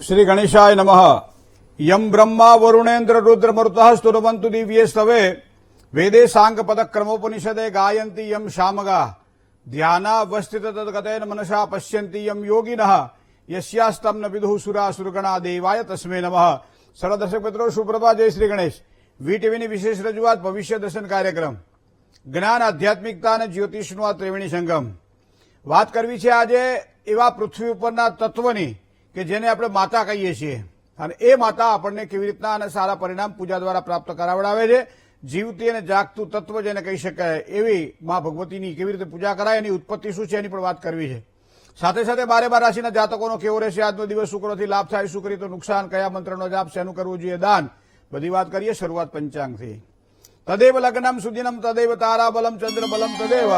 श्री गणेशाय नमः। यम ब्रह्मा वरुणेन्द्र रुद्र मरुतः स्तुवन्तु दिव्ये स्तवे वेदे सांग पद क्रमोपनिषदे गायन्ति यम शामगा ध्यानावस्थित तद्गतेन मनसा पश्यन्ति यम योगिनः यस्यास्तं न विदुः सुरा सुरगणा देवाय तस्मै नमः। सर्व दर्शक मित्रों सुप्रभात, जय श्री गणेश। વીટીવીની વિશેષ રજૂઆત ભવિષ્ય દર્શન કાર્યક્રમ જ્ઞાન આધ્યાત્મિકતા અને જ્યોતિષનું આ ત્રિવેણી સંગમ। વાત કરવી છે આજે એવા પૃથ્વી ઉપરના તત્વની કે જેને આપણે માતા કહીએ છીએ અને એ માતા આપણને કેવી રીતના અને સારા પરિણામ પૂજા દ્વારા પ્રાપ્ત કરાવડાવે છે। જીવતી અને જાગતું તત્વ જેને કહી શકાય એવી મા ભગવતીની કેવી રીતે પૂજા કરાય, એની ઉત્પત્તિ શું છે એની પણ વાત કરવી છે। સાથે સાથે 12 રાશિના જાતકોનો કેવો રહેશે આજનો દિવસ, શુક્રથી લાભ થાય, શું કરી તો નુકસાન, કયા મંત્રનો જાપ, શેનું કરવું જોઈએ દાન, બધી વાત કરીએ। શરૂઆત પંચાંગથી। તદેવ લગ્નમ સુદિનમ તદેવ તારાબલમ ચંદ્રબલમ તદેવ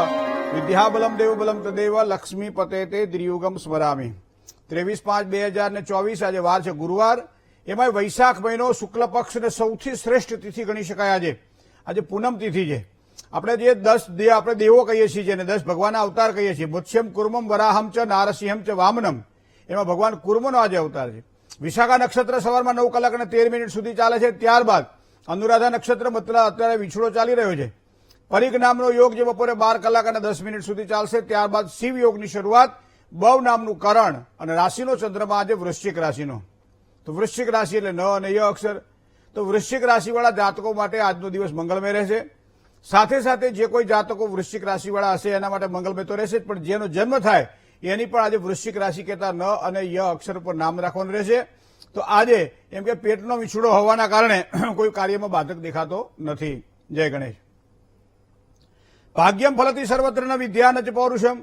વિદ્યાબલમ દેવબલમ તદેવ લક્ષ્મી પતે તે દ્રિયુગમ સ્મરામી। 23/5/2024 આજે વાર છે ગુરુવાર, એમાં વૈશાખ મહિનો શુક્લ પક્ષ ને સૌથી શ્રેષ્ઠ તિથિ ગણી શકાય। આજે પૂનમ તિથિ છે। આપણે જે 10 આપણે દેવો કહીએ છીએ, જેને 10 ભગવાનના અવતાર કહીએ છીએ, મત્સ્યમ કુર્મમ વરાહમ ચ નારસિંહમ ચ વામનમ, એમાં ભગવાન કુર્મનો આજે અવતાર છે। વિશાખા નક્ષત્ર સવારમાં 9 કલાક અને 13 મિનિટ સુધી ચાલે છે। ત્યારબાદ અનુરાધા નક્ષત્ર મતલબ અત્યારે વિછડો ચાલી રહ્યો છે। પરિગ નામનો યોગ જે બપોરે 12 કલાક અને 10 મિનિટ સુધી ચાલશે। ત્યારબાદ શિવ યોગની શરૂઆત, બવ નામનું કરણ અને રાશિનો ચંદ્રમા આજે વૃશ્ચિક રાશિનો। તો વૃશ્ચિક રાશિ એટલે ન અને ય અક્ષર। તો વૃશ્ચિક રાશિવાળા જાતકો માટે આજનો દિવસ મંગળમય રહેશે। સાથે સાથે જે કોઈ જાતકો વૃશ્ચિક રાશિવાળા હશે એના માટે મંગળમય તો રહેશે જ, પણ જેનો જન્મ થાય એની પણ આજે વૃશ્ચિક રાશિ કહેતા ન અને ય અક્ષર પર નામ રાખવાનું રહેશે। તો આજે એમ કે પેટનો વિછડો હોવાના કારણે કોઈ કાર્યમાં બાધક દેખાતો નથી। જય ગણેશ। ભાગ્યમ ફલતી સર્વત્ર ન વિદ્યા ન ચ પૌરુષમ।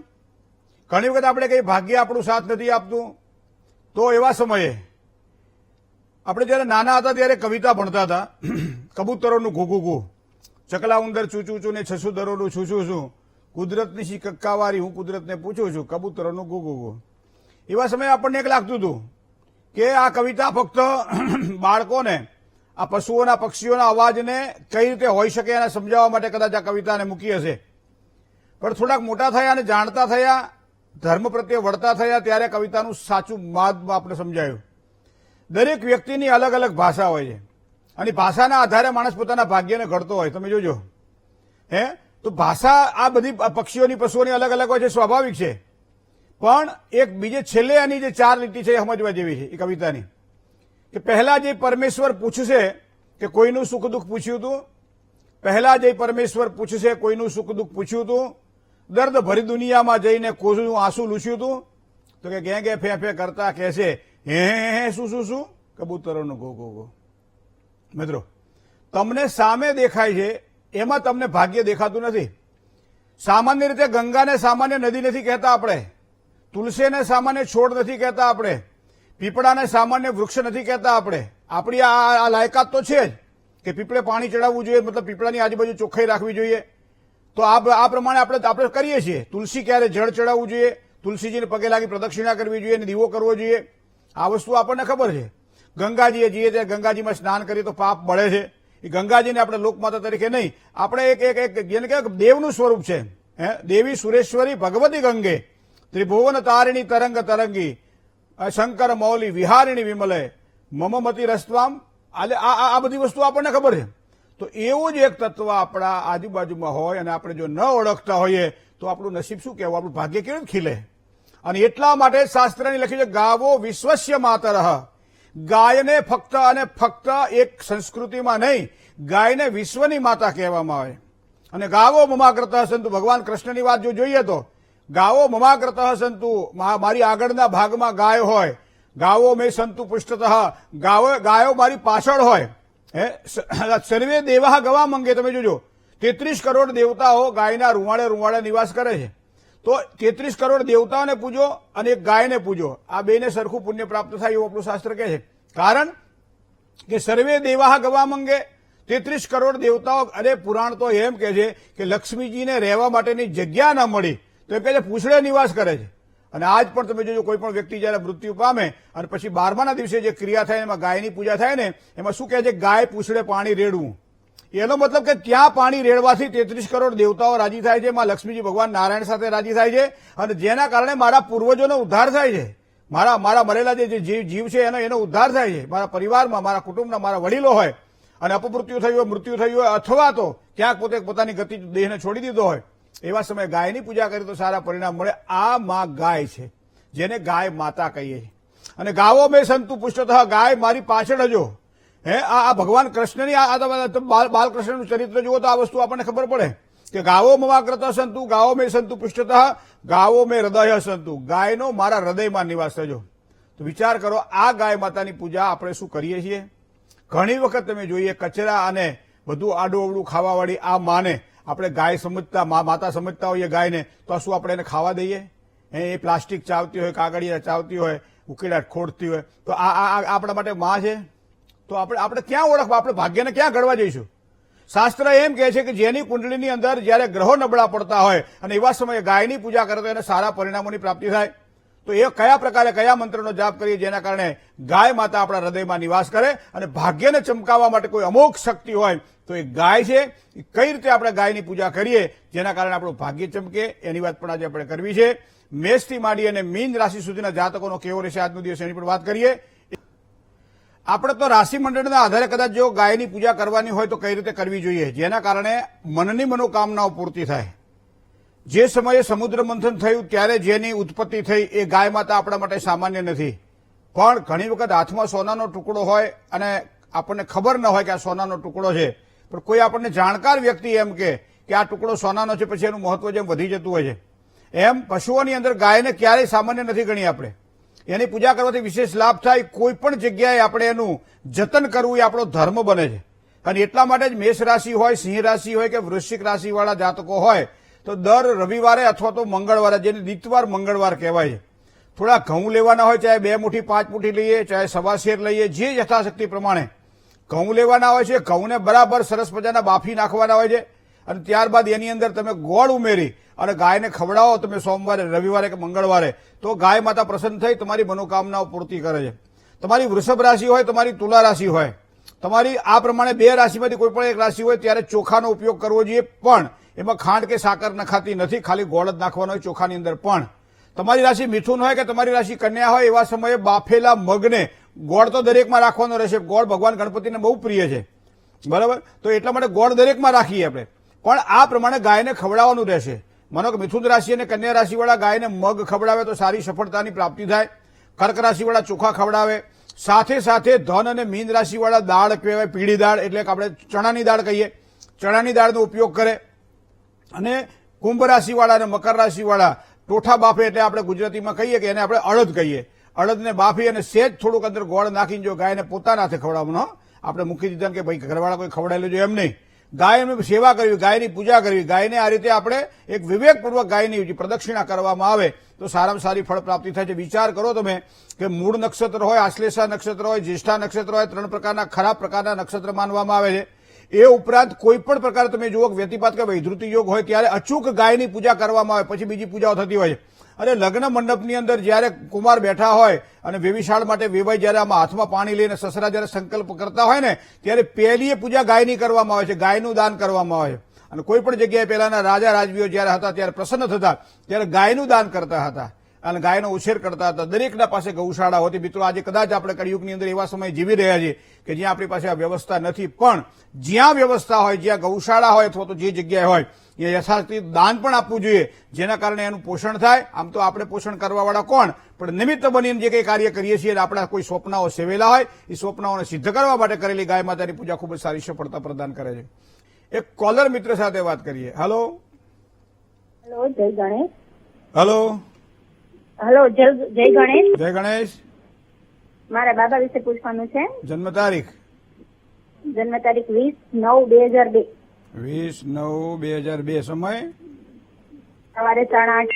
ઘણી વખત આપણે કઈ ભાગ્ય આપણું સાથ નથી આપતું, તો એવા સમયે આપણે જયારે નાના હતા ત્યારે કવિતા ભણતા હતા, કબૂતરોનું ઘૂઘુ ઘૂ, ચકલા ઉંદર ચૂચું છું ને છસુદરોનું છૂછું છું, કુદરતની શી કક્કાવારી હું કુદરતને પૂછું છું, કબૂતરોનું ઘૂઘુ ઘૂ। એવા સમયે આપણને એક લાગતું હતું કે આ કવિતા ફક્ત બાળકોને આ પશુઓના પક્ષીઓના અવાજને કઈ રીતે હોઈ શકે એને સમજાવવા માટે કદાચ આ કવિતાને મૂકી હશે। પણ થોડાક મોટા થયા અને જાણતા થયા, ધર્મ પ્રત્યે વળતા થયા, ત્યારે કવિતાનું સાચું મહત્વ આપણે સમજાયું। દરેક વ્યક્તિની અલગ અલગ ભાષા હોય છે અને ભાષાના આધારે માણસ પોતાના ભાગ્યને ઘડતો હોય। તમે જોજો તો ભાષા આ બધી પક્ષીઓની પશુઓની અલગ અલગ હોય છે, સ્વાભાવિક છે। પણ એક બીજે છેલ્લે આની જે 4 લીટી છે એ સમજવા જેવી છે એ કવિતાની, કે પહેલા જે પરમેશ્વર પૂછશે કે કોઈનું સુખ દુઃખ પૂછ્યું હતું, પહેલા જે પરમેશ્વર પૂછશે કોઈનું સુખ દુઃખ પૂછ્યું હતું, દર્દ ભરી દુનિયામાં જઈને કોઈનું આંસુ લૂછ્યું હતું, તો કે ગે ગે ફે ફે કરતા કહેશે હે હે શું શું શું, કબૂતરોનું ગો ગો ગો। મિત્રો, તમને સામે દેખાય છે એમાં તમને ભાગ્ય દેખાતું નથી। સામાન્ય રીતે ગંગાને સામાન્ય નદી નથી કહેતા આપણે, તુલસીને સામાન્ય છોડ નથી કહેતા આપણે, પીપળાને સામાન્ય વૃક્ષ નથી કહેતા આપણે। આપણી આ લાયકાત તો છે જ કે પીપળે પાણી ચડાવવું જોઈએ, મતલબ પીપળાની આજુબાજુ ચોખ્ખાઈ રાખવી જોઈએ। તો આ પ્રમાણે આપણે કરીએ છીએ। તુલસી ક્યારે જળ ચડાવવું જોઈએ, તુલસીજીને પગે લાગી પ્રદક્ષિણા કરવી જોઈએ અને દીવો કરવો જોઈએ, આ વસ્તુ આપણને ખબર છે। ગંગાજીએ જઈએ ત્યારે ગંગાજીમાં સ્નાન કરીએ તો પાપ બળે છે। એ ગંગાજીને આપણે લોકમાતા તરીકે નહીં, આપણે એક જેને કહેવાય દેવનું સ્વરૂપ છે। દેવી સુરેશ્વરી ભગવતી ગંગે ત્રિભુવન તારિણી તરંગ તરંગી શંકર મૌલી વિહારિણી વિમલે મમમતી રસ્વામ। આ બધી વસ્તુ આપણને ખબર છે। તો એવું જ એક તત્વ આપણા આજુબાજુમાં હોય અને આપણે જો ન ઓળખતા હોઈએ તો આપણું નસીબ શું કહેવું, આપણું ભાગ્ય કેવી રીતે ખીલે। અને એટલા માટે શાસ્ત્રની લખ્યું છે ગાવો વિશ્વસ્ય માતરઃ। ગાયને ફક્ત અને ફક્ત એક સંસ્કૃતિમાં નહીં, ગાયને વિશ્વની માતા કહેવામાં આવે। અને ગાવો મમાગ્રતઃ સંતુ, ભગવાન કૃષ્ણની વાત જો જોઈએ તો ગાવો મમાગ્રતઃ સંતુ, મારી આગળના ભાગમાં ગાય હોય, ગાવો મેં સંતુ પૃષ્ઠતઃ, ગાયો મારી પાછળ હોય। સર્વે દેવા ગવા મંગે, તમે જોજો 33 કરોડ દેવતાઓ ગાયના રૂવાડે નિવાસ કરે છે। તો 33 કરોડ દેવતાઓને પૂજો અને એક ગાયને પૂજો, આ બેને સરખું પુણ્ય પ્રાપ્ત થાય એવું આપણું શાસ્ત્ર કહે છે। કારણ કે સર્વે દેવા ગવા મંગે, 33 કરોડ દેવતાઓ, અરે પુરાણ તો એમ કહે છે કે લક્ષ્મીજીને રહેવા માટેની જગ્યા ન મળી તો એ કહે છે પૂછડે નિવાસ કરે છે। અને આજ પણ તમે જોજો કોઈ પણ વ્યક્તિ જયારે મૃત્યુ પામે અને પછી 12માના દિવસે જે ક્રિયા થાય એમાં ગાયની પૂજા થાય ને, એમાં શું કહે છે, ગાય પૂછડે પાણી રેડવું। એનો મતલબ કે ત્યાં પાણી રેડવાથી 33 કરોડ દેવતાઓ રાજી થાય છે, માં લક્ષ્મીજી ભગવાન નારાયણ સાથે રાજી થાય છે અને જેના કારણે મારા પૂર્વજોનો ઉદ્ધાર થાય છે। મારા મરેલા જે જીવ છે એનો ઉદ્ધાર થાય છે, મારા પરિવારમાં, મારા કુટુંબના, મારા વડીલો હોય અને અપમૃત્યુ થયું હોય, મૃત્યુ થયું હોય, અથવા તો ક્યાંક પોતે પોતાની ગતિ દેહને છોડી દીધો હોય, એવા સમયે ગાયની પૂજા કરી તો સારા પરિણામ મળે. આ માં ગાય છે, જેને ગાય માતા કહીએ છીએ. અને ગાવો મેં સંતુ પુષ્ટતઃ, ગાય મારી પાછળ હજો. આ ભગવાન કૃષ્ણની બાલકૃષ્ણનું ચરિત્ર જુઓ તો આ વસ્તુ આપણને ખબર પડે કે ગાવો મમાકૃત સંતુ, ગાવો મેં સંતુ પુષ્ટતઃ, ગાવો મેં હૃદય સંતુ, ગાયનો મારા હૃદયમાં નિવાસ થજો. તો વિચાર કરો, આ ગાય માતાની પૂજા આપણે શું કરીએ છીએ? ઘણી વખત તમે જોઈએ કચરા અને બધું આડું અવડું ખાવાવાળી આ માને આપણે ગાય સમજતા, માતા સમજતા હોઈએ ગાયને, તો શું આપણે એને ખાવા દઈએ? એ પ્લાસ્ટિક ચાવતી હોય, કાગળિયા ચાવતી હોય, ઉકેલાટ ખોડતી હોય, તો આ આપણા માટે માં છે? તો આપણે ક્યાં ઓળખવા? આપણે ભાગ્યને ક્યાં ઘડવા જઈશું? શાસ્ત્ર એમ કહે છે કે જેની કુંડળીની અંદર જયારે ગ્રહો નબળા પડતા હોય અને એવા સમયે ગાયની પૂજા કરે તો એને સારા પરિણામોની પ્રાપ્તિ થાય. તો એ કયા પ્રકારે કયા મંત્રનો જાપ કરીએ જેના કારણે ગાય માતા આપણા હૃદયમાં નિવાસ કરે અને ભાગ્યને ચમકાવવા માટે કોઈ અમોઘ શક્તિ હોય તો એ ગાય છે. કઈ રીતે આપણે ગાયની પૂજા કરીએ જેના કારણે આપણું ભાગ્ય ચમકે, એની વાત પણ આજે આપણે કરવી છે. મેષથી માંડી અને મીન રાશિ સુધીના જાતકોનો કેવો રહેશે આજનો દિવસ, એની પણ વાત કરીએ. આપણે તો રાશિ મંડળના આધારે કદાચ જો ગાયની પૂજા કરવાની હોય તો કઈ રીતે કરવી જોઈએ જેના કારણે મનની મનોકામનાઓ પૂર્તિ થાય. જે સમયે સમુદ્ર મંથન થયું ત્યારે જેની ઉત્પત્તિ થઈ એ ગાય માતા આપણા માટે સામાન્ય નથી. પણ ઘણી વખત હાથમાં સોનાનો ટુકડો હોય અને આપણને ખબર ન હોય કે આ સોનાનો ટુકડો છે, પણ કોઈ આપણને જાણકાર વ્યક્તિ એમ કે આ ટુકડો સોનાનો છે, પછી એનું મહત્વ જેમ વધી જતું હોય છે. એમ પશુઓની અંદર ગાયને ક્યારેય સામાન્ય નથી ગણી. આપણે એની પૂજા કરવાથી વિશેષ લાભ થાય. કોઈ પણ જગ્યાએ આપણે એનું જતન કરવું એ આપણો ધર્મ બને છે. અને એટલા માટે જ મેષ રાશિ હોય, સિંહ રાશિ હોય કે વૃશ્ચિક રાશિવાળા જાતકો હોય તો દર રવિવારે અથવા તો મંગળવારે, જેને દિતવાર મંગળવાર કહેવાય છે, થોડા ઘઉં લેવાના હોય, ચાહે 2 મુઠ્ઠી 5 મુઠ્ઠી લઈએ, ચાહે સવા શેર લઈએ, જે યથાશક્તિ પ્રમાણે ઘઉં લેવાના હોય છે. ઘઉંને બરાબર સરસ મજાના બાફી નાખવાના હોય છે અને ત્યારબાદ એની અંદર તમે ગોળ ઉમેરી અને ગાયને ખવડાવો તમે સોમવારે, રવિવારે કે મંગળવારે, તો ગાય માતા પ્રસન્ન થઈ તમારી મનોકામનાઓ પૂર્તિ કરે છે. તમારી વૃષભ રાશિ હોય, તમારી તુલા રાશિ હોય, તમારી આ પ્રમાણે 2 રાશિમાંથી કોઈ પણ એક રાશિ હોય ત્યારે ચોખાનો ઉપયોગ કરવો જોઈએ. પણ એમાં ખાંડ કે સાકર નખાતી નથી, ખાલી ગોળ જ નાખવાનો હોય ચોખાની અંદર. પણ તમારી રાશિ મિથુન હોય કે તમારી રાશિ કન્યા હોય એવા સમયે બાફેલા મગને ગોળ તો દરેકમાં રાખવાનો રહેશે. ગોળ ભગવાન ગણપતિને બહુ પ્રિય છે, બરાબર? તો એટલા માટે ગોળ દરેકમાં રાખીએ આપણે, પણ આ પ્રમાણે ગાયને ખવડાવવાનું રહેશે. માનો કે મિથુન રાશિ અને કન્યા રાશિવાળા ગાયને મગ ખવડાવે તો સારી સફળતાની પ્રાપ્તિ થાય. કર્ક રાશિવાળા ચોખા ખવડાવે. સાથે સાથે ધન અને મીન રાશિવાળા દાળ કહેવાય, પીળી દાળ એટલે કે આપણે ચણાની દાળ કહીએ, ચણાની દાળનો ઉપયોગ કરે. અને કુંભ રાશિવાળા અને મકર રાશિવાળા ટોઠા બાફે એટલે આપણે ગુજરાતીમાં કહીએ કે એને આપણે અડદ કહીએ. અડદને બાફી અને સેજ થોડુંક અંદર ગોળ નાખીને જો ગાયને પોતાના હાથે ખવડાવવાનો, આપણે મૂકી દીધા કે ભાઈ ઘરવાળા કોઈ ખવડાવેલું જોઈએ એમ નહીં. ગાયની સેવા કરવી, ગાયની પૂજા કરવી, ગાયને આ રીતે આપણે એક વિવેકપૂર્વક ગાયની પ્રદક્ષિણા કરવામાં આવે તો સારામાં સારી ફળ પ્રાપ્તિ થાય છે. વિચાર કરો તમે કે મૂળ નક્ષત્ર હોય, આશ્લેષા નક્ષત્ર હોય, જ્યેષ્ઠા નક્ષત્ર હોય, 3 પ્રકારના ખરાબ પ્રકારના નક્ષત્ર માનવામાં આવે છે. એ ઉપરાંત કોઈ પણ પ્રકારે તમે જુઓ વ્યતિપાત કે વૈધૃતિ યોગ હોય ત્યારે અચૂક ગાયની પૂજા કરવામાં આવે, પછી બીજી પૂજાઓ થતી હોય છે. અને લગ્ન મંડપની અંદર જયારે કુમાર બેઠા હોય અને વેવિશાળ માટે વેવાઈ જયારે આમાં હાથમાં પાણી લઈને સસરા જયારે સંકલ્પ કરતા હોય ને ત્યારે પહેલી પૂજા ગાયની કરવામાં આવે છે, ગાયનું દાન કરવામાં આવે છે. અને કોઈ પણ જગ્યાએ પહેલાના રાજા રાજવીઓ જયારે હતા ત્યારે પ્રસન્ન થતા ત્યારે ગાયનું દાન કરતા હતા અને ગાયનો ઉછેર કરતા હતા. દરેકના પાસે ગૌશાળા હોતી. મિત્રો, આજે કદાચ આપણે કળિયુગની અંદર એવા સમય જીવી રહ્યા છીએ કે જ્યાં આપણી પાસે આ વ્યવસ્થા નથી, પણ જ્યાં વ્યવસ્થા હોય, જ્યાં ગૌશાળા હોય અથવા તો જે જગ્યાએ હોય એ યથાશક્તિ દાન પણ આપવું જોઈએ જેના કારણે એનું પોષણ થાય. આમ તો આપણે પોષણ કરવાવાળા કોણ, પણ નિમિત્ત બનીને જે કંઈ કાર્ય કરીએ છીએ આપણા કોઈ સ્વપ્નાઓ સેવેલા હોય એ સ્વપ્નાઓને સિદ્ધ કરવા માટે કરેલી ગાય માતાની પૂજા ખૂબ જ સારી સફળતા પ્રદાન કરે છે. એક કોલર મિત્ર સાથે વાત કરીએ. હેલો. હેલો, જય ગણેશ. હેલો. હેલો, જય ગણેશ. જય ગણેશ. મારા બાબા વિશે પૂછવાનું છે. જન્મ તારીખ? જન્મ તારીખ 20/9/2002. 20/9/2002. સમય? સવારે 8:30.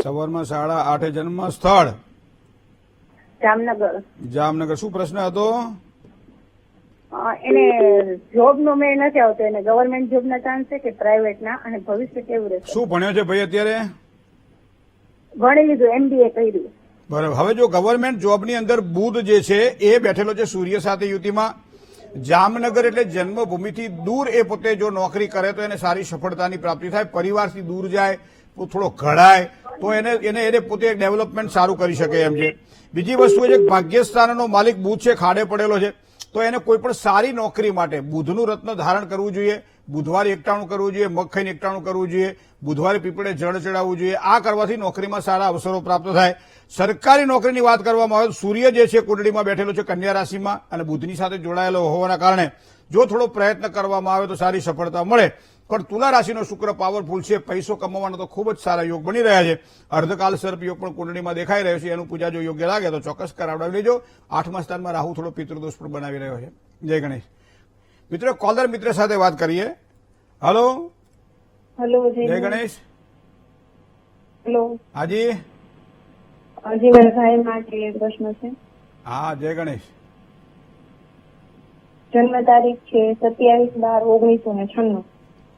સવારમાં 8:30. જન્મ સ્થળ? જામનગર. જામનગર. શું પ્રશ્ન હતો? એને જોબ નો મેળ નથી આવતો. એને ગવર્મેન્ટ જોબ ના ચાન્સ છે કે પ્રાઇવેટ ના, અને ભવિષ્ય કેવું રહેશે? શું ભણ્યો છે ભાઈ અત્યારે? ભણી લીધું, MBA કર્યું. બરાબર. હવે જો ગવર્મેન્ટ જોબની અંદર બુધ જે છે એ બેઠેલો છે સૂર્ય સાથે યુતિમાં. જામનગર એટલે જન્મભૂમિથી દૂર એ પોતે જો નોકરી કરે તો એને સારી સફળતાની પ્રાપ્તિ થાય. પરિવારથી દૂર જાય થોડો ઘડાય તો એને પોતે ડેવલપમેન્ટ સારું કરી શકે એમ છે. બીજી વસ્તુ એ છે કે ભાગ્યસ્થાનનો માલિક બુધ છે, ખાડે પડેલો છે, તો એને કોઈ પણ સારી નોકરી માટે બુધનું રત્ન ધારણ કરવું જોઈએ, બુધવારે એકટાણું કરવું જોઈએ, મગ ખાઈને એકટાણું કરવું જોઈએ, બુધવારે પીપળે જળ ચડાવવું જોઈએ. આ કરવાથી નોકરીમાં સારા અવસરો પ્રાપ્ત થાય. સરકારી નોકરીની વાત કરવામાં આવે તો સૂર્ય જે છે કુંડળીમાં બેઠેલો છે કન્યા રાશિમાં અને બુધની સાથે જોડાયેલો હોવાના કારણે જો થોડો પ્રયત્ન કરવામાં આવે તો સારી સફળતા મળે. પણ તુલા રાશિનો શુક્ર પાવરફુલ છે, પૈસો કમાવાનો તો ખૂબ જ સારા યોગ બની રહ્યા છે. અર્ધકાલ સર્પ યોગ પણ કુંડળીમાં દેખાઈ રહ્યો છે. એનું પૂજા જો યોગ્ય લાગે તો ચોક્કસ કરાવડાવી લેજો. 8મા સ્થાનમાં રાહુ થોડો પિતૃદોષ પણ બનાવી રહ્યો છે. જય ગણેશ. મિત્રો, કોલર મિત્ર સાથે વાત કરીએ. હલો. હેલો. જય ગણેશ. હેલો. હાજી. જી, મારા ભાઈ માટે પ્રશ્ન છે. હા, જય ગણેશ. જન્મ તારીખ છે 27/12/1996.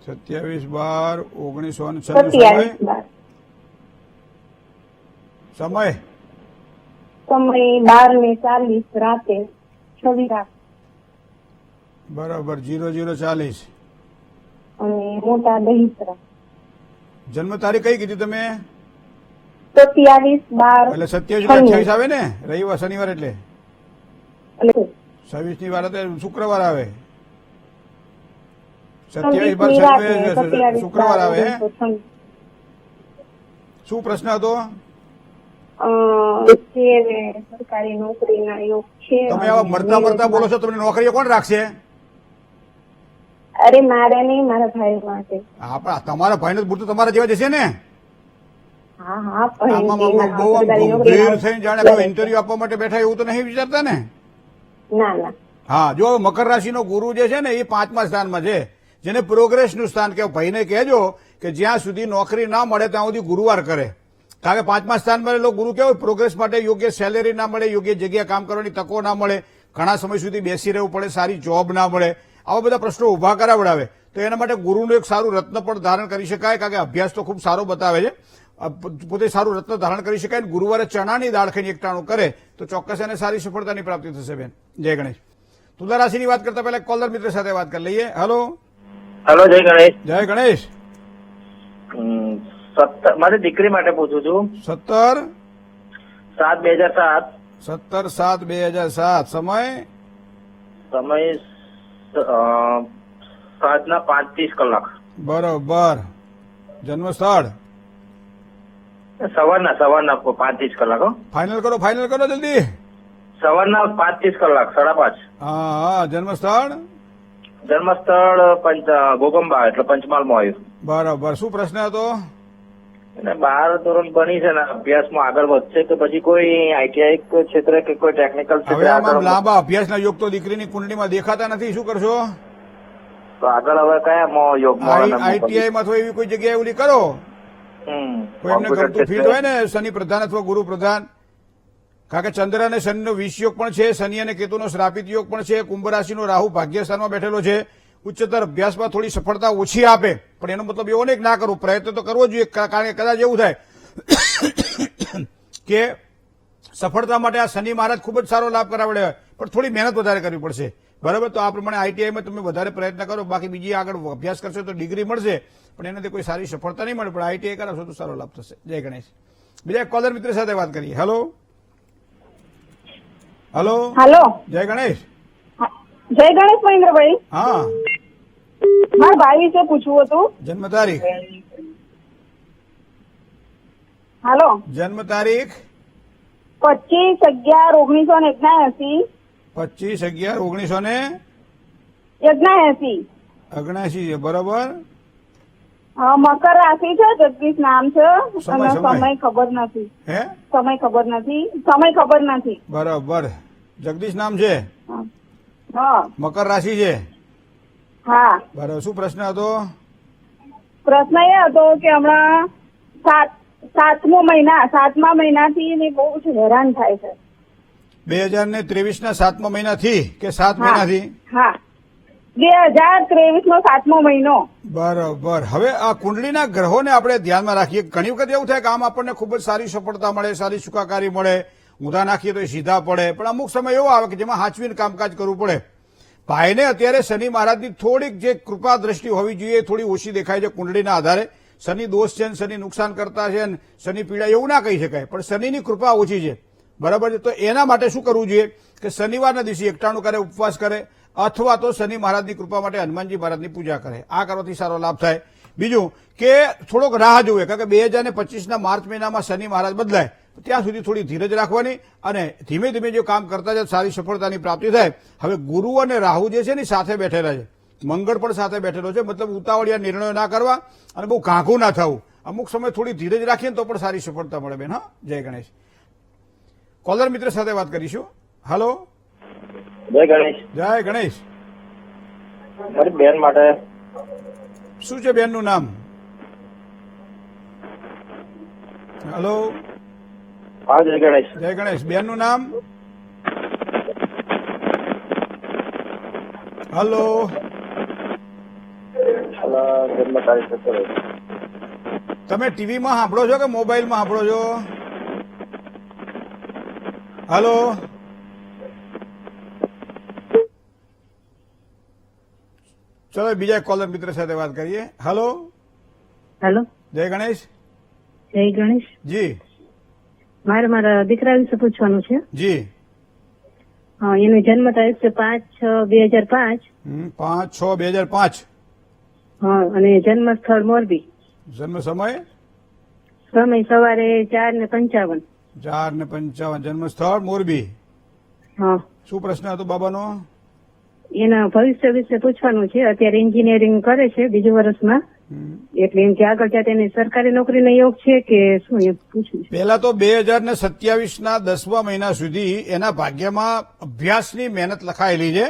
27/12/1996. સમય સમય 12:40 રાતે 26 બરાબર 00:40. અને મોટા દહીસરા. જન્મ તારીખ કઈ કીધી તમે? 27/12 એટલે 27/28 આવે ને, રવિવાર શનિવાર એટલે એટલે 26ની વાર શુક્રવાર આવે. 27/12 શુક્રવાર આવે. શું પ્રશ્ન હતો? સરકારી નોકરીના યોગ છે. તમે આવા મરતા બોલો છો, તમને નોકરીઓ કોણ રાખશે? અરે મારે નહીં, મારા ભાઈ માટે. હા, પણ તમારા ભાઈને પૂરતું તમારા જેવા જશે ને. હા આમાં બહુ આમ ગંભીર થઈને જાણે કોઈ ઇન્ટરવ્યુ આપવા માટે બેઠા એવું તો નહીં વિચારતા ને? ના. હા, જો મકર રાશિનો ગુરુ જે છે ને એ 5મા સ્થાનમાં છે, જેને પ્રોગ્રેસનું સ્થાન કહેવાય. ભાઈને કહેજો કે જ્યાં સુધી નોકરી ના મળે ત્યાં સુધી ગુરુવાર કરે. કારણ કે 5મા સ્થાનમાં રહેલો ગુરુ કેવો, પ્રોગ્રેસ માટે યોગ્ય સેલેરી ના મળે, યોગ્ય જગ્યા કામ કરવાની તકો ના મળે, ઘણા સમય સુધી બેસી રહેવું પડે, સારી જોબ ના મળે, આવા બધા પ્રશ્નો ઉભા કરાવડાવે. તો એના માટે ગુરુનું એક સારું રત્ન પણ ધારણ કરી શકાય. કારણ કે અભ્યાસ તો ખૂબ સારો બતાવે છે, પોતે સારું રત્ન ધારણ કરી શકાય. ગુરુવારે ચણાની દાળ ખાઈને એકટાણું કરે તો ચોક્કસ એને સારી સફળતાની પ્રાપ્તિ થશે. બેન, જય ગણેશ. તુલા રાશિની વાત કરતા પહેલા કોલર મિત્ર સાથે વાત કરી લઈએ. હેલો. હેલો, જય ગણેશ. જય ગણેશ. મારી દીકરી માટે પૂછું છું. 17/7/2007. 17/7/2007. સમય સાંજના 5:30. બરોબર. જન્મ સ્થળ સવારના 5:30. ફાઇનલ કરો જલ્દી. સવારના 5:30, 5:30. હા. જન્મ સ્થળ ભોગંબા એટલે પંચમહાલમાં આવ્યું. બરાબર. શું પ્રશ્ન હતો? અને 12 ધોરણ બની છે ને અભ્યાસમાં આગળ વધશે કે પછી કોઈ આઈટીઆઈ ક્ષેત્રે કે કોઈ ટેકનિકલ હવે ક્ષેત્રે આમાં લાંબા અભ્યાસના યોગ તો દીકરીની કુંડળીમાં દેખાતા નથી. શું કરશો? તો આગળ હવે કયા યોગમાં આઈટીઆઈમાં તો એવી કોઈ જગ્યાએ ઓલી કરો, કોઈ એમને ગમતું ફીલ્ડ હોય ને, શનિ પ્રધાન અથવા ગુરુ પ્રધાન. કારણ કે ચંદ્ર અને શનિનો વિષ યોગ પણ છે, શનિ અને કેતુનો શ્રાપિત યોગ પણ છે, કુંભ રાશિનો રાહુ ભાગ્યસ્થાનમાં બેઠેલો છે. ઉચ્ચતર અભ્યાસમાં થોડી સફળતા ઓછી આપે, પણ એનો મતલબ એવો નહીં કે ના કરવું, પ્રયત્ન તો કરવો જોઈએ. કારણ કે કદાચ એવું થાય કે સફળતા માટે આ શનિ મહારાજ ખૂબ જ સારો લાભ કરાવડે, પણ થોડી મહેનત વધારે કરવી પડશે. બરાબર. તો આ પ્રમાણે આઈટીઆઈમાં તમે વધારે પ્રયત્ન કરો. બાકી બીજી આગળ અભ્યાસ કરશો તો ડિગ્રી મળશે, પણ એનાથી કોઈ સારી સફળતા નહીં મળે. પણ આઈટીઆઈ કરાવશો તો સારો લાભ થશે. જય ગણેશ. બીજા કોલર મિત્ર સાથે વાત કરીએ. હેલો. જય ગણેશ. જય ગણેશ મહેન્દ્રભાઈ. હા. મારા ભાઈ વિશે પૂછવું હતું. જન્મ તારીખ? જન્મ તારીખ 25/11/1979. 25/11/1979. છે. બરોબર. મકર રાશિ છે, જગદીશ નામ છે. સમય ખબર નથી. સમય ખબર નથી. બરોબર. જગદીશ નામ છે. હા. મકર રાશિ છે. હા. બરાબર. શું પ્રશ્ન હતો? પ્રશ્ન એ હતો કે હમણાં 7મા મહિનાથી બહુ જ હેરાન થાય છે. 2023ના 7મા મહિનાથી કે 7 મહિનાથી? હા, 2023નો 7મો મહિનો. બરોબર. હવે આ કુંડળીના ગ્રહોને આપણે ધ્યાનમાં રાખીએ. ઘણી વખત એવું થાય કે આમ આપણને ખૂબ જ સારી સફળતા મળે, સારી સુખાકારી મળે, ઊંધા નાખીએ તો એ સીધા પડે, પણ અમુક સમય એવો આવે કે જેમાં હાચવીને કામકાજ કરવું પડે. ભાઈને અત્યારે શનિ મહારાજની થોડીક જે કૃપા દ્રષ્ટિ હોવી જોઈએ થોડી ઓછી દેખાય છે કુંડળીના આધારે. શનિ દોષ છે, શનિ નુકસાન કરતા છે, શનિ પીડા એવું ના કહી શકાય, પણ શનિની કૃપા ઓછી છે, બરાબર છે. તો એના માટે શું કરવું જોઈએ કે શનિવારના દિવસે એકટાણું કરે, ઉપવાસ કરે, અથવા તો શનિ મહારાજની કૃપા માટે હનુમાનજી મહારાજની પૂજા કરે. આ કરવાથી સારો લાભ થાય. બીજું કે થોડોક રાહ જોવે, કારણ કે 2025ના માર્ચ મહિનામાં શનિ મહારાજ બદલાય, ત્યાં સુધી થોડી ધીરજ રાખવાની અને ધીમે ધીમે જો કામ કરતા જાય સારી સફળતાની પ્રાપ્તિ થાય. હવે ગુરુ અને રાહુ જે છે ને સાથે બેઠેલા છે, મંગળ પણ સાથે બેઠેલો છે, મતલબ ઉતાવળિયા નિર્ણયો ના કરવા અને બહુ ઘાઘું ના થવું. અમુક સમય થોડી ધીરજ રાખીએ તો પણ સારી સફળતા મળે બેન. હા, જય ગણેશ. કોલર મિત્ર સાથે વાત કરીશું. હાલો, જય ગણેશ. જય ગણેશ. મારી બેન માટે શું છે બેનનું નામ? હાલો, હા જય ગણેશ. જય ગણેશ. બેનનું નામ? હાલો, જન્મ તારીખ તમે ટીવીમાં સાંભળો છો કે મોબાઈલમાં સાંભળો છો? હાલો, ચલો બીજા કોલર મિત્ર સાથે વાત કરીએ. હાલો, હેલો, જય ગણેશ. જય ગણેશ. જી મારે મારા દીકરા વિશે પૂછવાનું છે. જી. એનો જન્મ તારીખ છે 5/6/2005. 5/6/2005. અને જન્મ સ્થળ મોરબી. જન્મ સમય સમય સવારે 4:55. 4:55. જન્મ સ્થળ મોરબી. હા, શું પ્રશ્ન હતો બાબાનો? એના ભવિષ્ય વિશે પૂછવાનું છે. અત્યારે એન્જિનિયરિંગ કરે છે, બીજું વર્ષમાં, એટલે એમ કે આગળ જતા એને સરકારી નોકરીનો યોગ છે કે શું, એ પૂછવું છે. પહેલા તો 2027ના 10મા મહિના સુધી એના ભાગ્યમાં અભ્યાસની મહેનત લખાયેલી છે.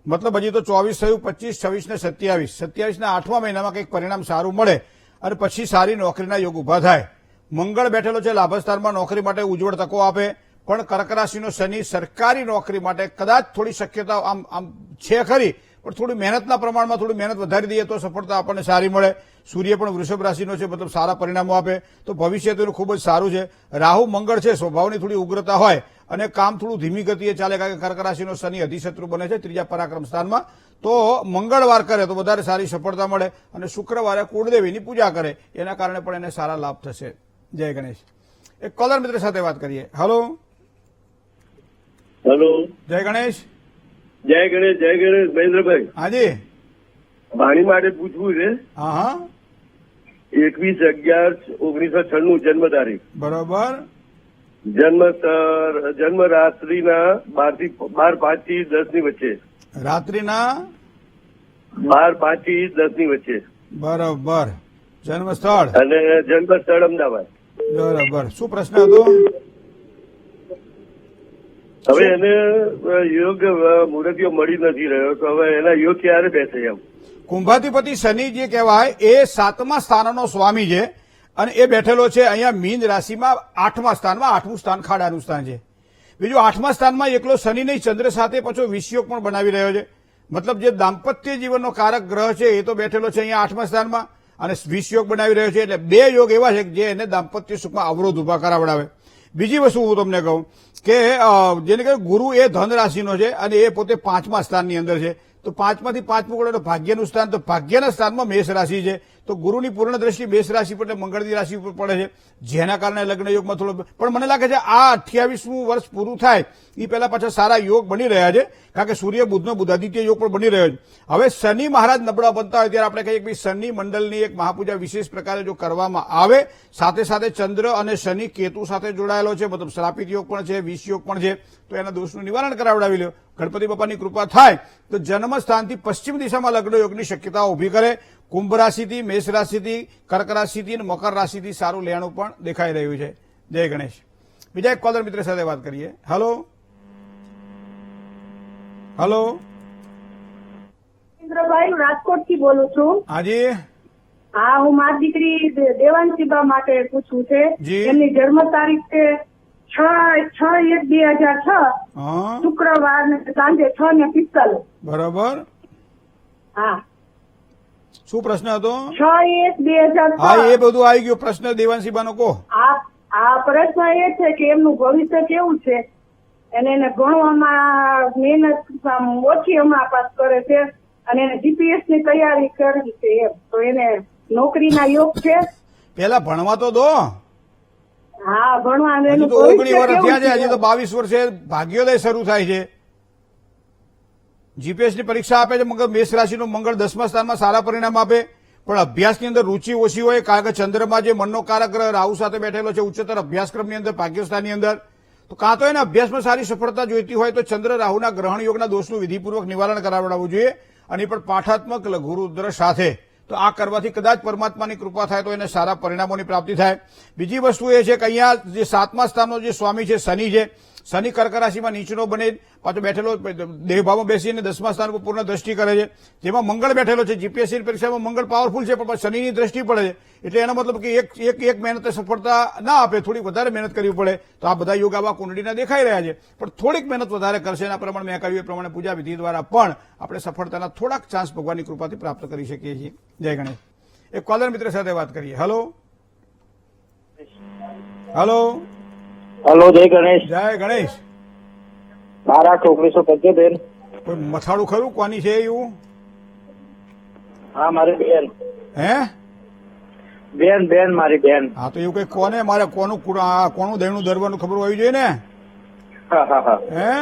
મતલબ હજી તો 24 થયું, 25, 26 ને 27ના 8મા મહિનામાં કંઈક પરિણામ સારું મળે અને પછી સારી નોકરીના યોગ ઉભા થાય. મંગળ બેઠેલો છે લાભસ્થાનમાં, નોકરી માટે ઉજ્જવળ તકો આપે, પણ કર્ક રાશિનો શનિ સરકારી નોકરી માટે કદાચ થોડી શક્યતા આમ છે ખરી, પણ થોડી મહેનતના પ્રમાણમાં થોડી મહેનત વધારી દઈએ તો સફળતા આપણને સારી મળે. સૂર્ય પણ વૃષભ રાશિનો છે, મતલબ સારા પરિણામો આપે, તો ભવિષ્ય તેનું ખૂબ જ સારું છે. રાહુ મંગળ છે, સ્વભાવની થોડી ઉગ્રતા હોય અને કામ થોડું ધીમી ગતિએ ચાલે, કારણ કે કર્ક રાશિનો શનિ અધિશત્રુ બને છે ત્રીજા પરાક્રમ સ્થાનમાં. તો મંગળવાર કરે તો વધારે સારી સફળતા મળે અને શુક્રવારે કુળદેવીની પૂજા કરે, એના કારણે પણ એને સારા લાભ થશે. જય ગણેશ. એક કોલર મિત્ર સાથે વાત કરીએ. હાલો, હેલો, જય ગણેશ. જય ગણેશ. જય ગણેશ. મહેન્દ્રભાઈ, હાજી. વાણી માટે પૂછવું છે. હા હા, 21/11/1996 જન્મ તારીખ. બરોબર. જન્મ રાત્રિના 12:05 થી 10 ની વચ્ચે. રાત્રિના 12:05 થી 10 ની વચ્ચે. બરોબર. જન્મ સ્થળ? અને જન્મ સ્થળ અમદાવાદ. બરોબર. શું પ્રશ્ન હતો? હવે એને યોગ મુહૂર્તિઓ મળી નથી રહ્યો, તો હવે એના યોગ ક્યારે બેસે એમ? કુંભાધિપતિ શનિ જે કહેવાય એ 7મા સ્થાનનો સ્વામી છે અને એ બેઠેલો છે અહીંયા મીન રાશિમાં 8મા સ્થાનમાં. 8મું સ્થાન ખાડાનું સ્થાન છે. બીજું 8મા સ્થાનમાં એકલો શનિ નહીં, ચંદ્ર સાથે પાછો વિષયોગ પણ બનાવી રહ્યો છે. મતલબ જે દાંપત્ય જીવનનો કારક ગ્રહ છે એ તો બેઠેલો છે અહીંયા 8મા સ્થાનમાં અને વિષયોગ બનાવી રહ્યો છે. એટલે બે યોગ એવા છે જે એને દાંપત્ય સુખમાં અવરોધ ઉભા કરાવડાવે. બીજી વસ્તુ હું તમને કહું કે જેને કહ્યું ગુરુ એ ધન રાશિનો છે અને એ પોતે 5મા સ્થાનની અંદર છે. તો 5માંથી 5મું ગણો તો ભાગ્યનું સ્થાન, તો ભાગ્યના સ્થાનમાં મેષ રાશિ છે. તો ગુરુની પૂર્ણ દ્રષ્ટિ મેષ રાશિ પર, મંગળની રાશિ ઉપર પડે છે, જેના કારણે લગ્ન યોગમાં થોડો, પણ મને લાગે છે આ 28મું વર્ષ પૂરું થાય એ પહેલા પાછા સારા યોગ બની રહ્યા છે, કારણ કે સૂર્ય બુધનો બુધાદિત્ય યોગ પણ બની રહ્યો છે. હવે શનિ મહારાજ નબળા બનતા હોય ત્યારે આપણે કહીએ કે શનિ મંડળની એક મહાપૂજા વિશેષ પ્રકારે જો કરવામાં આવે, સાથે સાથે ચંદ્ર અને શનિ કેતુ સાથે જોડાયેલો છે, મતલબ શ્રાપિત યોગ પણ છે, વિષ યોગ પણ છે, તો એના દોષનું નિવારણ કરાવડાવી લો. ગણપતિ બાપાની કૃપા થાય તો જન્મ સ્થાનથી પશ્ચિમ દિશામાં લગ્ન યોગની શક્યતાઓ ઉભી કરે. કુંભ રાશિથી, મેષ રાશિથી, કર્ક રાશિથી અને મકર રાશિથી સારું લેણું પણ દેખાઈ રહ્યું છે. જય ગણેશ. બીજા એક કોલર મિત્ર સાથે વાત કરીએ. હાલો, હાલો. ઇન્દ્રભાઈ, રાજકોટ થી બોલું છું. હાજી. હા, હું મારી દીકરી દેવાંશીબા માટે પૂછવું છે. જી. એમની જન્મ તારીખ છે 6/1/2006, હા, શુક્રવાર સાંજે 6:45. બરાબર. હા, શું પ્રશ્ન હતો? 6/1/2006. હા, એ બધું આવી ગયું. પ્રશ્ન દેવાંશીબાનો કહો. આ પ્રશ્ન એ છે કે એમનું ભવિષ્ય કેવું છે, અને એને ભણવામાં મહેનત ઓછી હમણાં પાસ કરે છે અને એને જીપીએસ ની તૈયારી કરવી છે એમ. તો એને નોકરીના યોગ છે? પેલા ભણવા તો દો. હા, ભણવા હજી એનું તો 19 ભવિષ્ય વર્ષ થયા છે, કેવું હજી તો 22 વર્ષે ભાગ્યોદય શરૂ થાય છે. જીપીએસની પરીક્ષા આપે છે, મગર મેષ રાશિનું મંગળ 10મા સ્થાનમાં સારા પરિણામ આપે, પણ અભ્યાસની અંદર રૂચિ ઓછી હોય, કારણ કે ચંદ્રમાં જે મનનો કારક ગ્રહ રાહુ સાથે બેઠેલો છે ઉચ્ચતર અભ્યાસક્રમની અંદર ભાગ્યસ્થાનની અંદર, તો કાં તો એને અભ્યાસમાં સારી સફળતા જોઈતી હોય તો ચંદ્ર રાહુના ગ્રહણ યોગના દોષનું વિધિપૂર્વક નિવારણ કરાવડાવવું જોઈએ, અને પણ પાઠાત્મક લઘુરુદ્ર સાથે. તો આ કરવાથી કદાચ પરમાત્માની કૃપા થાય તો એને સારા પરિણામોની પ્રાપ્તિ થાય. બીજી વસ્તુ એ છે કે અહીંયા જે 7મા સ્થાનનો જે સ્વામી છે શનિ છે, શનિ કર્ક રાશિમાં નીચનો બને પાછો બેઠેલો દેહભાવમાં બેસીને 10મા સ્થાન પર પૂર્ણ દ્રષ્ટિ કરે છે, જેમાં મંગળ બેઠેલો છે. જીપીએસસી પરીક્ષામાં મંગળ પાવરફુલ છે, પણ શનિની દ્રષ્ટિ પડે છે, એટલે એનો મતલબ કે એક મહેનતે સફળતા ના આપે, થોડી વધારે મહેનત કરવી પડે. તો આ બધા યોગ આવા કુંડળીના દેખાઈ રહ્યા છે, પણ થોડીક મહેનત વધારે કરશે. એના પ્રમાણે મેં કહ્યું એ પ્રમાણે પૂજા વિધિ દ્વારા પણ આપણે સફળતાના થોડાક ચાન્સ ભગવાનની કૃપાથી પ્રાપ્ત કરી શકીએ છીએ. જય ગણેશ. એક કોલર મિત્ર સાથે વાત કરીએ. હલો હલો હલો, જય ગણેશ. જય ગણેશ. 12/8/1975. કોઈ મથાળું ખરું કોની છે એવું? હા, મારી બેન. હે? બેન મારી બેન. હા, તો એવું કઈ કોને મારે કોનું દહીણું ધરવાનું ખબર હોવી જોઈએ ને. હા હા હા. હે?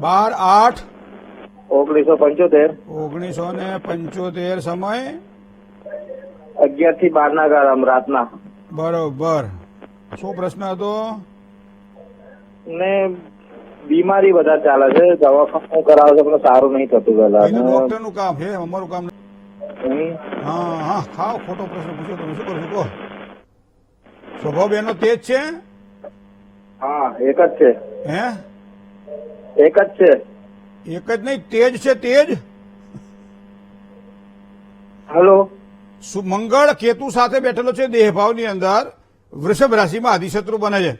12/8/1975. 1975 સમય 11 થી 12 ગાળામાં રાતના. બરોબર. શું પ્રશ્ન હતો? ને બીમારી બધા ચાલે છે, દવાખાનું કરાવે છે પણ સારું નહીં થતું પેલા. ડોક્ટરનું કામ છે, અમારું કામ નથી. હમ. હા હા, ખાઓ. ખોટો પ્રશ્ન પૂછ્યો તમે, શું કરશો કહો? સ્વભાવ એનો તેજ છે? હા, એક જ છે. હે? એક જ છે. એક જ નહીં, તેજ છે, તેજ. હલો. મંગળ કેતુ સાથે બેઠેલો છે દેહભાવની અંદર, વૃષભ રાશિમાં અધિશત્રુ બને છે.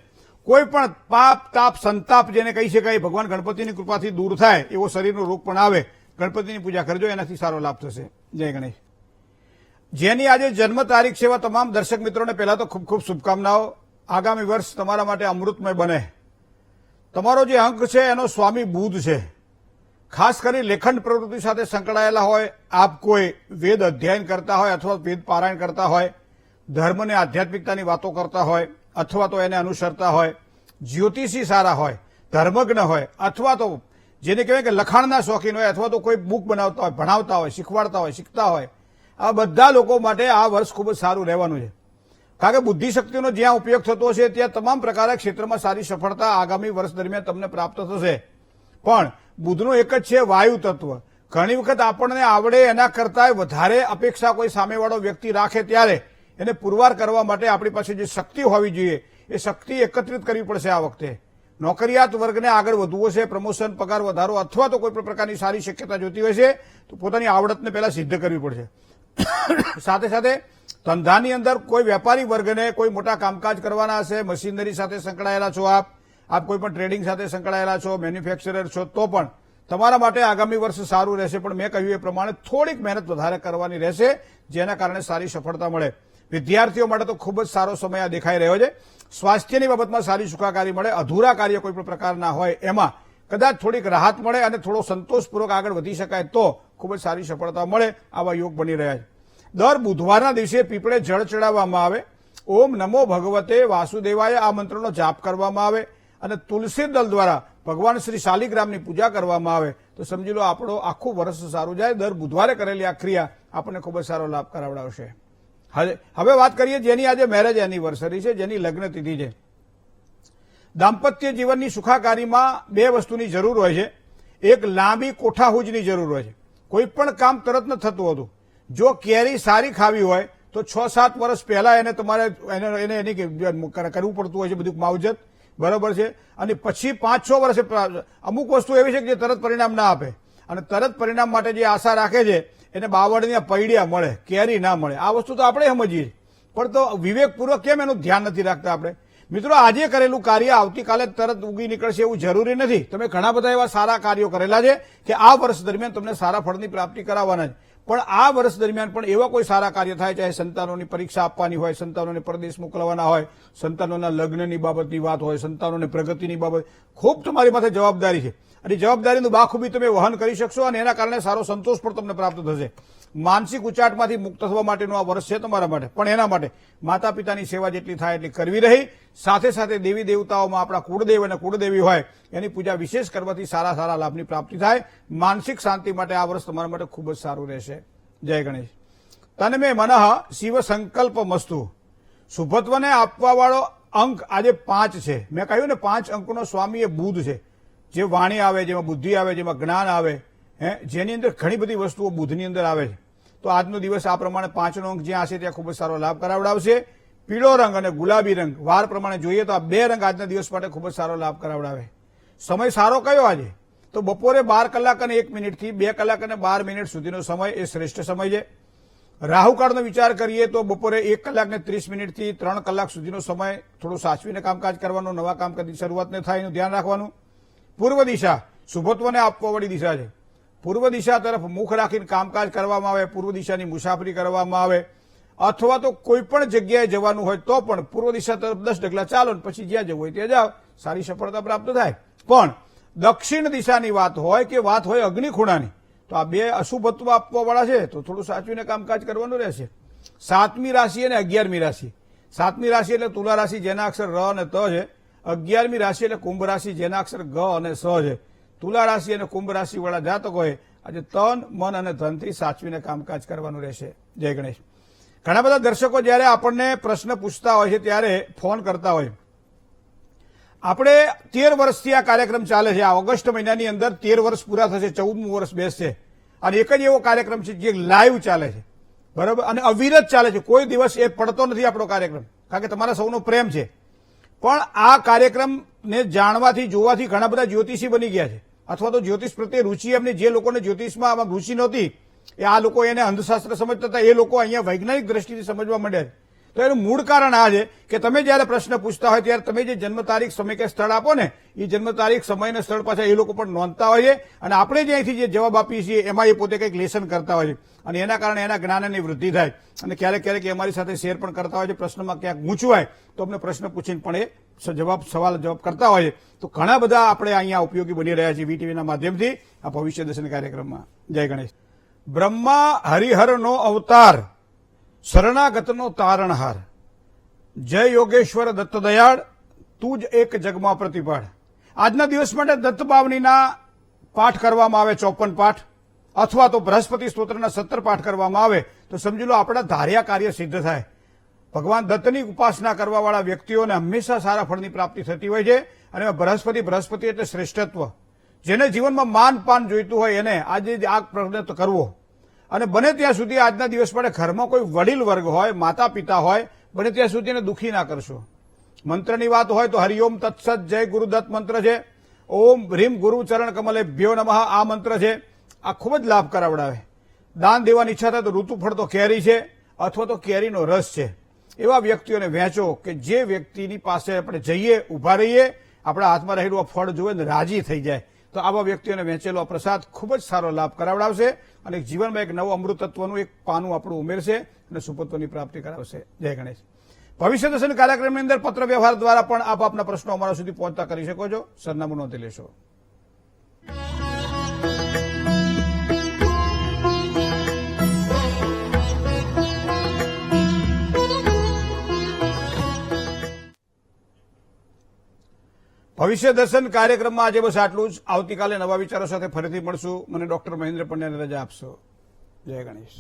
કોઈ પણ પાપ તાપ સંતાપ જેને કહી શકાય ભગવાન ગણપતિની કૃપાથી દૂર થાય એવો શરીરનો રોગ પણ આવે, ગણપતિની પૂજા કરજો, એનાથી સારો લાભ થશે. જય ગણેશ. જેની આજે જન્મ તારીખ છે એવા તમામ દર્શક મિત્રોને પહેલા તો ખૂબ ખૂબ શુભકામનાઓ. આગામી વર્ષ તમારા માટે અમૃતમય બને. તમારો જે અંક છે એનો સ્વામી બુધ છે. ખાસ કરી લેખન પ્રવૃત્તિ સાથે સંકળાયેલા હોય, આપ કોઈ વેદ અધ્યયન કરતા હોય અથવા વેદ પારાયણ કરતા હોય, ધર્મ અને આધ્યાત્મિકતાની વાતો કરતા હોય અથવા તો એને અનુસરતા હોય, જ્યોતિષી સારા હોય, ધર્મજ્ઞ હોય, અથવા તો જેને કહેવાય કે લખાણના શોખીન હોય, અથવા તો કોઈ બુક બનાવતા હોય, ભણાવતા હોય, શીખવાડતા હોય, શીખતા હોય, આ બધા લોકો માટે આ વર્ષ ખૂબ જ સારું રહેવાનું છે. કારણ કે બુદ્ધિશક્તિનો જ્યાં ઉપયોગ થતો હશે ત્યાં તમામ પ્રકારના ક્ષેત્રમાં સારી સફળતા આગામી વર્ષ દરમિયાન તમને પ્રાપ્ત થશે. પણ બુધનું એક જ છે વાયુ તત્વ. ઘણી વખત આપણને આવડે એના કરતા વધારે અપેક્ષા કોઈ સામેવાળો વ્યક્તિ રાખે ત્યારે એને પુરવાર કરવા માટે આપણી પાસે જે શક્તિ હોવી જોઈએ એ શક્તિ એકત્રિત કરવી પડશે. આ વખતે નોકરિયાત વર્ગને આગળ વધવું હશે, પ્રમોશન, પગાર વધારો અથવા તો કોઈ પણ પ્રકારની સારી શક્યતા જોતી હોય છે તો પોતાની આવડતને પહેલા સિદ્ધ કરવી પડશે. સાથે સાથે ધંધાની અંદર કોઈ વેપારી વર્ગને કોઈ મોટા કામકાજ કરવાના હશે, મશીનરી સાથે સંકળાયેલા છો, આપ કોઈ પણ ટ્રેડિંગ સાથે સંકળાયેલા છો, મેન્યુફેક્ચરર છો, તો પણ તમારા માટે આગામી વર્ષ સારું રહેશે. પણ મેં કહ્યું એ પ્રમાણે થોડીક મહેનત વધારે કરવાની રહેશે, જેના કારણે સારી સફળતા મળે. વિદ્યાર્થીઓ માટે તો ખૂબ જ સારો સમય આ દેખાઈ રહ્યો છે. સ્વાસ્થ્યની બાબતમાં સારી સુખાકારી મળે. અધૂરા કાર્ય કોઈ પણ પ્રકારના હોય એમાં કદાચ થોડીક રાહત મળે અને થોડો સંતોષપૂર્વક આગળ વધી શકાય તો ખૂબ જ સારી સફળતા મળે. આવા યોગ બની રહ્યા છે. દર બુધવારના દિવસે પીપળે જળ ચડાવવામાં આવે, ઓમ નમો ભગવતે વાસુદેવાય આ મંત્રનો જાપ કરવામાં આવે અને તુલસી દળ દ્વારા ભગવાન શ્રી શાલિગ્રામની પૂજા કરવામાં આવે તો સમજી લો આપણો આખું વર્ષ સારું જાય. દર બુધવારે કરેલી આ ક્રિયા આપણને ખૂબ જ સારો લાભ કરાવડાવશે. હવે વાત કરીએ જેની આજે મેરેજ એનિવર્સરી છે, જેની લગ્ન તિથિ છે. દાંપત્ય જીવનની સુખાકારીમાં બે વસ્તુની જરૂર હોય છે. એક લાંબી કોઠાહૂજની જરૂર હોય છે. કોઈ પણ કામ તરત ન થતું હતું. જો કેરી સારી ખાવી હોય તો 6-7 વર્ષ પહેલા એને તમારે એની કરવું પડતું હોય છે બધું માવજત, બરોબર છે. અને પછી 5-6 વર્ષે અમુક વસ્તુ એવી છે કે જે તરત પરિણામ ના આપે અને તરત પરિણામ માટે જે આશા રાખે છે એને બાવળના પૈડિયા મળે, કેરી ના મળે. આ વસ્તુ તો આપણે સમજીએ, પણ તો વિવેકપૂર્વક કેમ એનું ધ્યાન નથી રાખતા આપણે? મિત્રો, આજે કરેલું કાર્ય આવતીકાલે તરત ઉગી નીકળશે એવું જરૂરી નથી. તમે ઘણા બધા એવા સારા કાર્યો કરેલા છે કે આ વર્ષ દરમિયાન તમને સારા ફળની પ્રાપ્તિ કરાવવાના છે. પણ આ વર્ષ દરમિયાન પણ એવા કોઈ સારા કાર્ય થાય, ચાહે સંતાનોની પરીક્ષા આપવાની હોય, સંતાનોને પરદેશ મોકલવાના હોય, સંતાનોના લગ્નની બાબતની વાત હોય, સંતાનોને પ્રગતિની બાબત, ખૂબ તમારી માથે જવાબદારી છે અને જવાબદારીનું બાખૂબી તમે વહન કરી શકશો અને એના કારણે સારો સંતોષ પણ તમને પ્રાપ્ત થશે. માનસિક ઉચાટમાંથી મુક્ત થવા માટેનું આ વર્ષ છે તમારા માટે. પણ એના માટે માતા પિતાની સેવા જેટલી થાય એટલી કરવી રહી. સાથે સાથે દેવી દેવતાઓમાં આપણા કુળદેવ અને કુળદેવી હોય એની પૂજા વિશેષ કરવાથી સારા સારા લાભની પ્રાપ્તિ થાય. માનસિક શાંતિ માટે આ વર્ષ તમારા માટે ખૂબ જ સારું રહેશે. જય ગણેશ. તન્મે મનઃ શિવ સંકલ્પ મસ્તુ. શુભત્વને આપવાવાળો અંક આજે 5 છે. મેં કહ્યું ને 5 અંકનો સ્વામી એ બુધ છે. જે વાણી આવે, જેમાં બુદ્ધિ આવે, જેમાં જ્ઞાન આવે, જેની અંદર ઘણી બધી વસ્તુઓ બુધની અંદર આવે છે. તો આજનો દિવસ આ પ્રમાણે 5નો અંક જ્યાં હશે ત્યાં ખૂબ જ સારો લાભ કરાવડાવશે. પીળો રંગ અને ગુલાબી રંગ વાર પ્રમાણે જોઈએ તો આ 2 રંગ આજના દિવસ માટે ખૂબ જ સારો લાભ કરાવડાવે. સમય સારો કયો આજે? તો બપોરે 12 કલાક અને 1 મિનિટથી 2 કલાક અને 12 મિનિટ સુધીનો સમય એ શ્રેષ્ઠ સમય છે. રાહુકાળનો વિચાર કરીએ તો બપોરે 1 કલાક ને 30 મિનિટથી 3 કલાક સુધીનો સમય થોડું સાચવીને કામકાજ કરવાનું, નવા કામકાજની શરૂઆત ન થાય એનું ધ્યાન રાખવાનું. પૂર્વ દિશા શુભત્વને આપવાવાળી દિશા છે. પૂર્વ દિશા તરફ મુખ રાખીને કામકાજ કરવામાં આવે, પૂર્વ દિશાની મુસાફરી કરવામાં આવે, અથવા તો કોઈ પણ જગ્યાએ જવાનું હોય તો પણ પૂર્વ દિશા તરફ 10 ડગલા ચાલો ને પછી જ્યાં જવું હોય ત્યાં જાઓ, સારી સફળતા પ્રાપ્ત થાય. પણ દક્ષિણ દિશાની વાત હોય કે વાત હોય અગ્નિ ખૂણાની, તો આ 2 અશુભત્વ આપવાવાળા છે તો થોડું સાચવીને કામકાજ કરવાનું રહેશે. 7મી રાશિ અને 11મી રાશિ. 7મી રાશિ એટલે તુલા રાશિ જેના અક્ષર ર અને ત છે. 11મી રાશિ એટલે કુંભ રાશિ જેના અક્ષર ગ અને સ છે. તુલા રાશિ અને કુંભ રાશિ વાળા જાતકોએ આજે તન, મન અને ધનથી સાચવીને કામકાજ કરવાનું રહેશે. જય ગણેશ. ઘણા બધા દર્શકો જયારે આપણને પ્રશ્ન પૂછતા હોય છે ત્યારે ફોન કરતા હોય. આપણે 13 વર્ષથી આ કાર્યક્રમ ચાલે છે. આ ઓગસ્ટ મહિનાની અંદર 13 વર્ષ પૂરા થશે, 14મું વર્ષ બેસશે. અને એક જ એવો કાર્યક્રમ છે જે લાઈવ ચાલે છે, બરાબર, અને અવિરત ચાલે છે. કોઈ દિવસ એ પડતો નથી આપણો કાર્યક્રમ, કારણ કે તમારા સૌનો પ્રેમ છે. પણ આ કાર્યક્રમને જાણવાથી, જોવાથી ઘણા બધા જ્યોતિષી બની ગયા છે, અથવા તો જ્યોતિષ પ્રત્યે રૂચિ એમની, જે લોકોને જ્યોતિષમાં આમાં રૂચિ નહોતી એ આ લોકો એને અંધશાસ્ત્ર સમજતા હતા, એ લોકો અહીંયા વૈજ્ઞાનિક દ્રષ્ટિથી સમજવા માંડ્યા છે. તો એનું મૂળ કારણ આ છે કે તમે જયારે પ્રશ્ન પૂછતા હોય ત્યારે તમે જે જન્મ તારીખ, સમય કે સ્થળ આપો ને, એ જન્મ તારીખ, સમય અને સ્થળ પાછા એ લોકો પણ નોંધતા હોય છે. અને આપણે જે અહીંથી જે જવાબ આપીએ છીએ એમાં એ પોતે કંઈક લેસન કરતા હોય છે, અને એના કારણે એના જ્ઞાનની વૃદ્ધિ થાય. અને ક્યારેક ક્યારેક એ અમારી સાથે શેર પણ કરતા હોય છે. પ્રશ્નમાં ક્યાંક ગૂંચવાય તો અમને પ્રશ્ન પૂછીને પણ એ સવાલ જવાબ કરતા હોય છે. તો ઘણા બધા આપણે અહીંયા ઉપયોગી બની રહ્યા છીએ વીટીવીના માધ્યમથી આ ભવિષ્ય દર્શન કાર્યક્રમમાં. જય ગણેશ. બ્રહ્મા હરિહરનો અવતાર, શરણાગતનો તારણહાર, જય યોગેશ્વર દત્ત દયાળ, તું જ એક જગમાં પ્રતિપાળ. આજના દિવસ માટે દત્ત બાવનીના પાઠ કરવામાં આવે, 54 પાઠ, અથવા તો બૃહસ્પતિ સ્તોત્રના 17 પાઠ કરવામાં આવે તો સમજી લો આપણા ધાર્યા કાર્ય સિદ્ધ થાય. ભગવાન દત્તની ઉપાસના કરવાવાળા વ્યક્તિઓને હંમેશા સારા ફળની પ્રાપ્તિ થતી હોય છે. અને બૃહસ્પતિ એટલે શ્રેષ્ઠત્વ. જેને જીવનમાં માન પાન જોઈતું હોય એને આજે આ પ્રયત્ન કરવો. અને બને ત્યાં સુધી આજના દિવસ માટે ઘરમાં કોઈ વડીલ વર્ગ હોય, માતા પિતા હોય, બને ત્યાં સુધી એને દુઃખી ના કરશો. મંત્રની વાત હોય તો હરિઓમ તત્સત જય ગુરુદત્ત મંત્ર છે. ઓમ હ્રીમ ગુરુ ચરણ કમલેભ્યો નમઃ આ મંત્ર છે. આ ખૂબ જ લાભ કરાવડાવે. દાન દેવાની ઈચ્છા થાય તો ઋતુફળ તો કેરી છે, અથવા તો કેરીનો રસ છે. એવા વ્યક્તિઓને વહેંચો કે જે વ્યક્તિની પાસે આપણે જઈએ, ઉભા રહીએ, આપણા હાથમાં રહેલું આ ફળ જોવે ને રાજી થઈ જાય. તો આવા વ્યક્તિઓને વહેંચેલો આ પ્રસાદ ખૂબ જ સારો લાભ કરાવડાવશે અને જીવનમાં એક નવું અમૃતત્વનું એક પાનું આપણું ઉમેરશે અને સુપત્વની પ્રાપ્તિ કરાવશે. જય ગણેશ. ભવિષ્ય દર્શન કાર્યક્રમની અંદર પત્ર વ્યવહાર દ્વારા પણ આપ આપના પ્રશ્નો અમારા સુધી પહોંચતા કરી શકો છો. સરનામું નોંધી લેશો. ભવિષ્ય દર્શન કાર્યક્રમમાં આજે બસ આટલું જ. આવતીકાલે નવા વિચારો સાથે ફરીથી મળશું. મને ડોક્ટર મહેન્દ્ર પંડ્યાને રજા આપશો. જય ગણેશ.